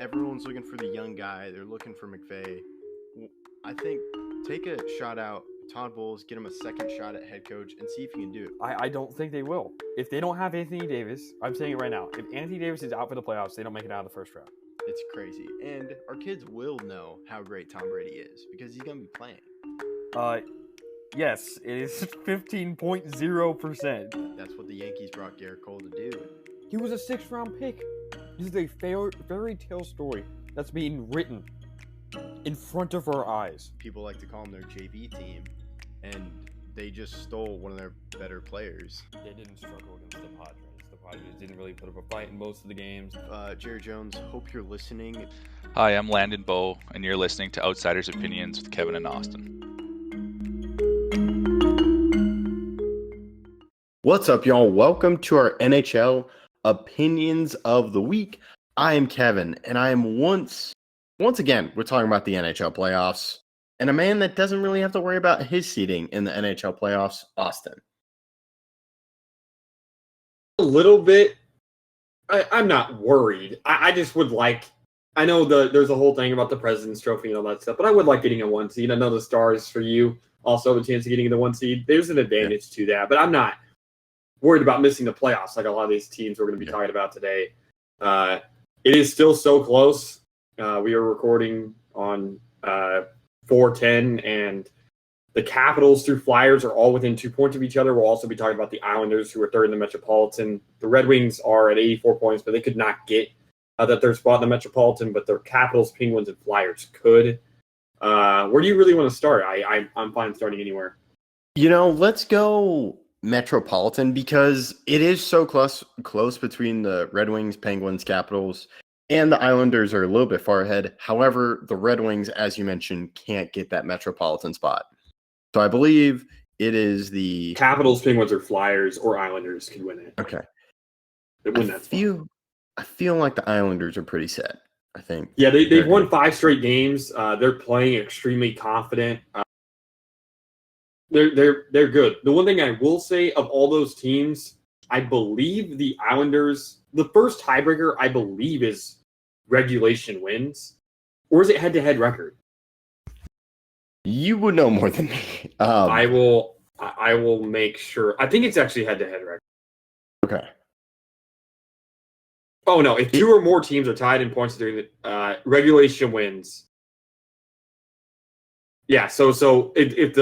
everyone's looking for the young guy. They're looking for McVay. I think take a shot out. Todd Bowles, get him a second shot at head coach and see if he can do it. I don't think they will. If they don't have Anthony Davis, I'm saying it right now. If Anthony Davis is out for the playoffs, they don't make it out of the first round. It's crazy. And our kids will know how great Tom Brady is because he's going to be playing. Yes, it is 15.0%. That's what the Yankees brought Garrett Cole to do. He was a 6th-round pick. This is a fairy tale story that's being written in front of our eyes. People like to call them their JV team, and they just stole one of their better players. They didn't struggle against the Padres. The Padres didn't really put up a fight in most of the games. Jerry Jones, hope you're listening. Hi, I'm Landon Bowe, and you're listening to Outsiders Opinions with Kevin and Austin. What's up, y'all? Welcome to our NHL Opinions of the Week. I am Kevin, and I am once again, we're talking about the NHL playoffs, and a man that doesn't really have to worry about his seeding in the NHL playoffs, Austin. A little bit. I'm not worried. I just would like. I know there's a whole thing about the President's Trophy and all that stuff, but I would like getting a 1 seed. I know the Stars for you also have a chance of getting the 1 seed. There's an advantage to that, but I'm not worried about missing the playoffs like a lot of these teams we're going to be talking about today. It is still so close. We are recording on 4/10, and the Capitals through Flyers are all within 2 points of each other. We'll also be talking about the Islanders, who are third in the Metropolitan. The Red Wings are at 84 points, but they could not get that third spot in the Metropolitan, but the Capitals, Penguins, and Flyers could. Where do you really want to start? I'm fine starting anywhere. Let's go Metropolitan because it is so close between the Red Wings, Penguins, Capitals, and the Islanders are a little bit far ahead. However, the Red Wings, as you mentioned, can't get that Metropolitan spot. So I believe it is the Capitals, Penguins, or Flyers or Islanders could win it. Okay. I feel like the Islanders are pretty set, I think. Yeah, they've won 5 straight games. They're playing extremely confident. They're good. The one thing I will say of all those teams, I believe the Islanders, the first tiebreaker, I believe, is regulation wins. Or is it head-to-head record? You would know more than me. I will make sure. I think it's actually head-to-head record. Okay. Oh, no. If 2 or more teams are tied in points during the regulation wins. Yeah, so if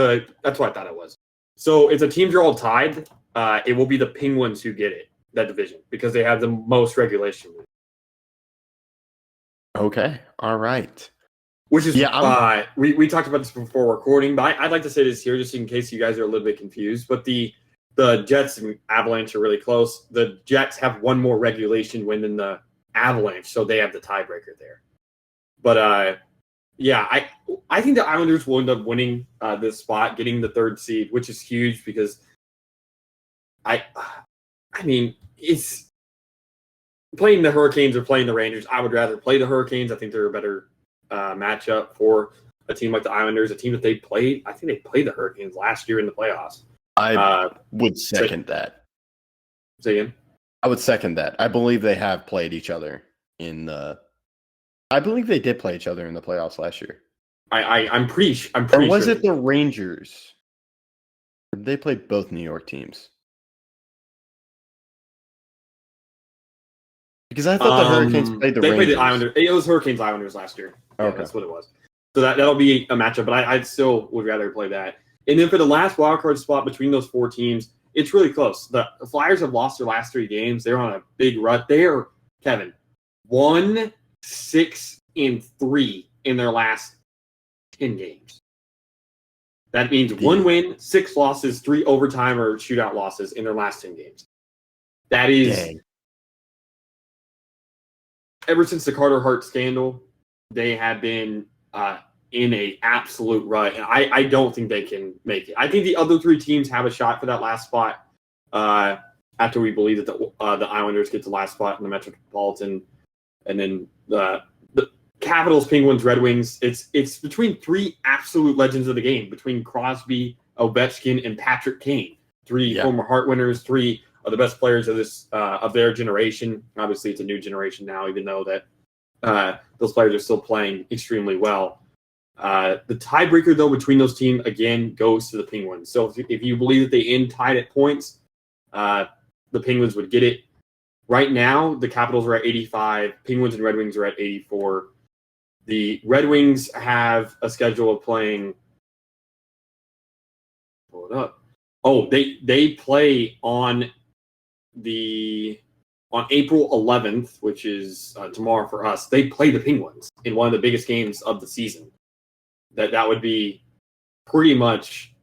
that's what I thought it was. So if the teams are all tied, it will be the Penguins who get that division, because they have the most regulation wins. Okay, all right. Which is we talked about this before recording, but I'd like to say this here just in case you guys are a little bit confused. But the Jets and Avalanche are really close. The Jets have one more regulation win than the Avalanche, so they have the tiebreaker there. But I think the Islanders will end up winning this spot, getting the 3rd seed, which is huge because I mean, it's playing the Hurricanes or playing the Rangers. I would rather play the Hurricanes. I think they're a better matchup for a team like the Islanders, a team that they played. I think they played the Hurricanes last year in the playoffs. I would second that. Say again? I would second that. I believe they have played each other I believe they did play each other in the playoffs last year. I'm pretty Or was sure. it the Rangers? They played both New York teams. Because I thought the Hurricanes played the Rangers. They played the Islanders. It was Hurricanes-Islanders last year. Yeah, okay. That's what it was. So that'll be a matchup, but I still would rather play that. And then for the last wildcard spot between those 4 teams, it's really close. The Flyers have lost their last 3 games. They're on a big rut. They're, Kevin, 1-6-3 in their last 10 games. That means 1 win, 6 losses, 3 overtime or shootout losses in their last 10 games. That is, ever since the Carter Hart scandal, they have been in a absolute rut, and I don't think they can make it. I think the other 3 teams have a shot for that last spot after we believe that the Islanders get the last spot in the Metropolitan, and then the Capitals, Penguins, Red Wings. It's between 3 absolute legends of the game, between Crosby, Ovechkin, and Patrick Kane. 3 former Hart winners, 3 of the best players of their generation. Obviously, it's a new generation now, even though that those players are still playing extremely well. The tiebreaker, though, between those teams, again, goes to the Penguins. So if you believe that they end tied at points, the Penguins would get it. Right now, the Capitals are at 85. Penguins and Red Wings are at 84. The Red Wings have a schedule of playing. Pull it up. Oh, they play on April 11th, which is tomorrow for us. They play the Penguins in one of the biggest games of the season. That would be pretty much,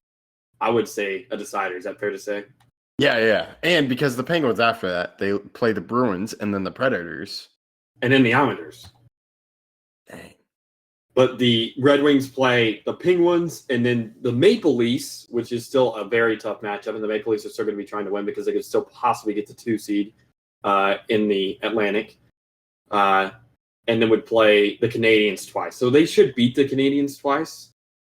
I would say, a decider. Is that fair to say? Yeah. And because the Penguins after that, they play the Bruins and then the Predators. And then the Islanders. Dang. But the Red Wings play the Penguins and then the Maple Leafs, which is still a very tough matchup. And the Maple Leafs are still going to be trying to win because they could still possibly get the 2 seed in the Atlantic. And then would play the Canadiens twice. So they should beat the Canadiens twice.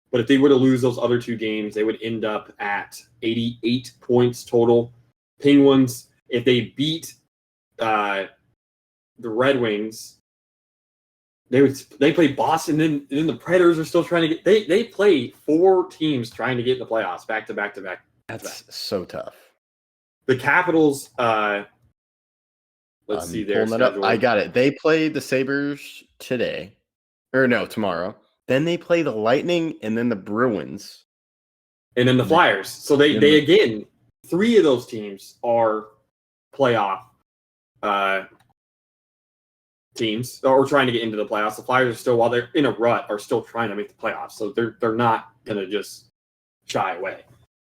But if they were to lose those other 2 games, they would end up at 88 points total. Penguins, if they beat the Red Wings, they play Boston, and then the Predators are still trying to get. They play 4 teams trying to get in the playoffs back to back to back. That's so tough. The Capitals. Let's see their schedule. I got it. They play the Sabres today, or no, tomorrow. Then they play the Lightning and then the Bruins. And then the Flyers. So they again, 3 of those teams are playoff teams or trying to get into the playoffs. The Flyers are still, while they're in a rut, are still trying to make the playoffs. So they're not going to just shy away.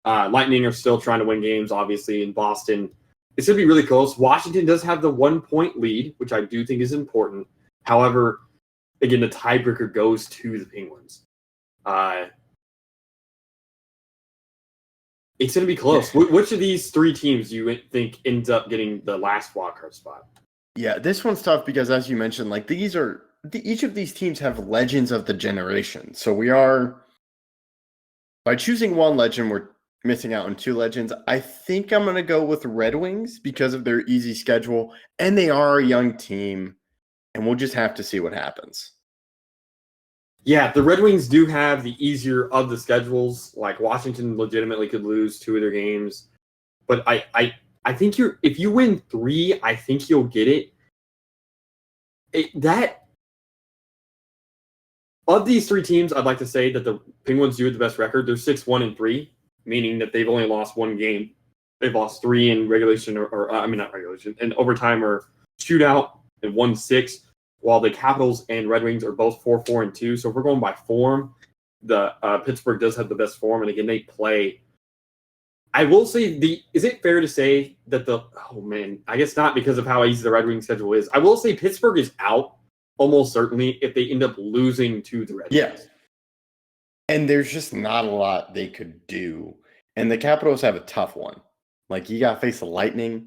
Lightning are still trying to win games, obviously, in Boston. It's going to be really close. Washington does have the 1-point lead, which I do think is important. However, again, the tiebreaker goes to the Penguins. It's going to be close. Yeah. Which of these 3 teams do you think ends up getting the last wildcard spot? Yeah, this one's tough because, as you mentioned, like each of these teams have legends of the generation. So we are, by choosing one legend, we're missing out on 2 legends. I think I'm going to go with Red Wings because of their easy schedule, and they are a young team, and we'll just have to see what happens. Yeah, the Red Wings do have the easier of the schedules. Like Washington legitimately could lose 2 of their games. But I think if you win 3, I think you'll get it. Of these 3 teams, I'd like to say that the Penguins do have the best record. They're 6-1-3, meaning that they've only lost 1 game. They've lost 3 in regulation or not regulation, in overtime or shootout, and 1-6. While the Capitals and Red Wings are both 4-4-2. So if we're going by form, the Pittsburgh does have the best form. And again, they play. I will say is it fair to say that I guess not because of how easy the Red Wings schedule is. I will say Pittsburgh is out almost certainly if they end up losing to the Red Wings. Yeah. And there's just not a lot they could do. And the Capitals have a tough one. Like, you got to face the Lightning.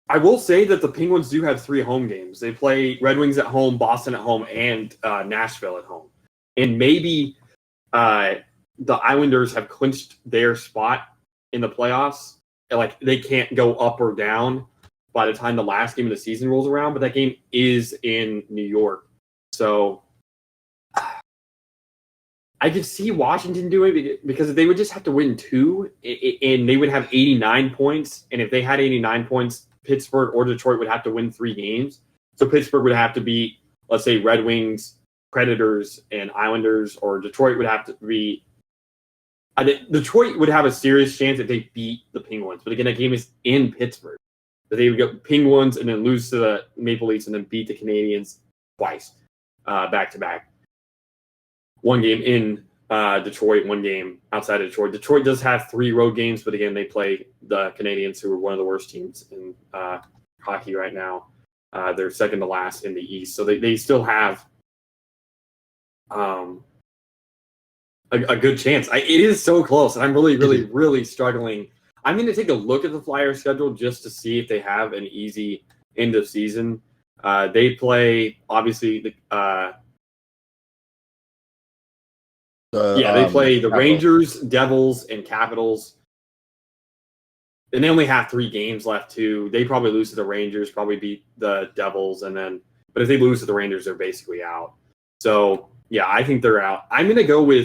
I will say that the Penguins do have 3 home games. They play Red Wings at home, Boston at home, and Nashville at home. And maybe the Islanders have clinched their spot in the playoffs. Like, they can't go up or down by the time the last game of the season rolls around, but that game is in New York. So I could see Washington doing it because they would just have to win 2, and they would have 89 points. And if they had 89 points, Pittsburgh or Detroit would have to win 3 games. So Pittsburgh would have to beat, let's say, Red Wings, Predators, and Islanders, or Detroit would have to be. Detroit would have a serious chance if they beat the Penguins. But again, that game is in Pittsburgh. But they would go Penguins and then lose to the Maple Leafs and then beat the Canadiens twice, back to back. 1 game in Detroit, 1 game outside of Detroit. Detroit does have 3 road games, but again, they play the Canadiens, who are one of the worst teams in hockey right now. They're second to last in the East, so they still have a good chance. It is so close, and I'm really struggling. I'm going to take a look at the Flyers schedule just to see if they have an easy end of season. They play, obviously, they play the Rangers, Devils, and Capitals. And they only have 3 games left, too. They probably lose to the Rangers, probably beat the Devils, and then But if they lose to the Rangers, they're basically out. So yeah, I think they're out. I'm gonna go a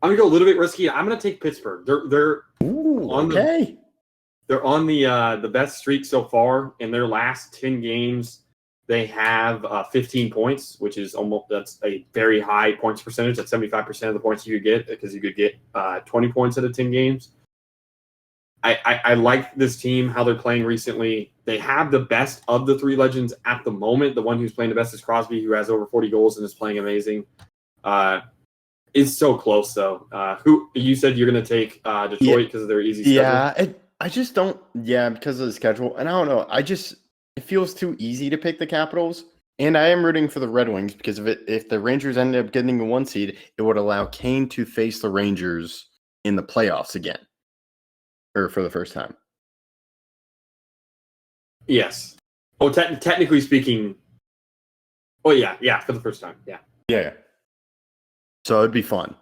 little bit risky. I'm gonna take Pittsburgh. They're on the best streak so far. In their last 10 games, they have 15 points, which is that's a very high points percentage. That's 75% of the points you could get, because you could get 20 points out of 10 games. I like this team, how they're playing recently. They have the best of the three legends at the moment. The one who's playing the best is Crosby, who has over 40 goals and is playing amazing. It's so close, though. Who you said you're going to take Detroit because of their easy schedule? Yeah, I just don't. Yeah, because of the schedule, and I don't know. It feels too easy to pick the Capitals, and I am rooting for the Red Wings because if the Rangers ended up getting a 1 seed, it would allow Kane to face the Rangers in the playoffs again, or for the first time. Yes. Oh, technically speaking. Oh yeah, for the first time. Yeah. Yeah. So it'd be fun.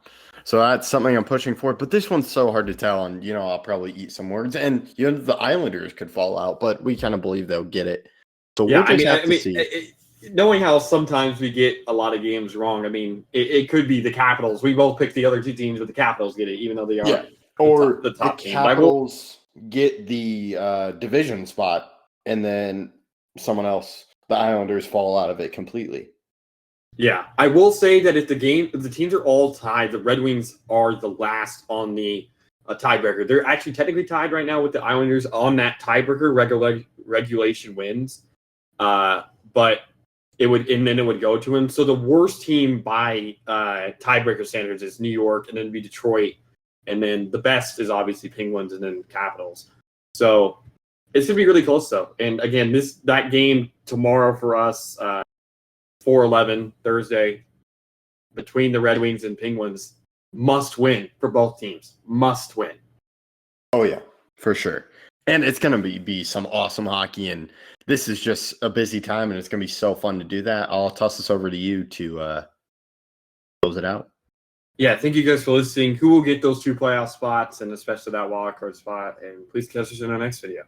So that's something I'm pushing for. But this one's so hard to tell, and I'll probably eat some words. And the Islanders could fall out, but we kind of believe they'll get it. So yeah, we'll just have to see. Knowing how sometimes we get a lot of games wrong, it could be the Capitals. We both picked the other two teams, but the Capitals get it, even though they are or the top team. Capitals get the division spot, and then someone else, the Islanders, fall out of it completely. Yeah, I will say that if the teams are all tied, the Red Wings are the last on the tiebreaker. They're actually technically tied right now with the Islanders on that tiebreaker regulation wins, but it would go to him. So the worst team by tiebreaker standards is New York, and then it'd be Detroit, and then the best is obviously Penguins, and then Capitals. So it's gonna be really close though. And again, that game tomorrow for us. 4-11 Thursday between the Red Wings and Penguins, must win for both teams. Must win. Oh yeah, for sure. And it's gonna be some awesome hockey, and this is just a busy time, and it's gonna be so fun to do that. I'll toss this over to you to close it out. Yeah, thank you guys for listening. Who will get those 2 playoff spots, and especially that wild card spot? And please catch us in our next video.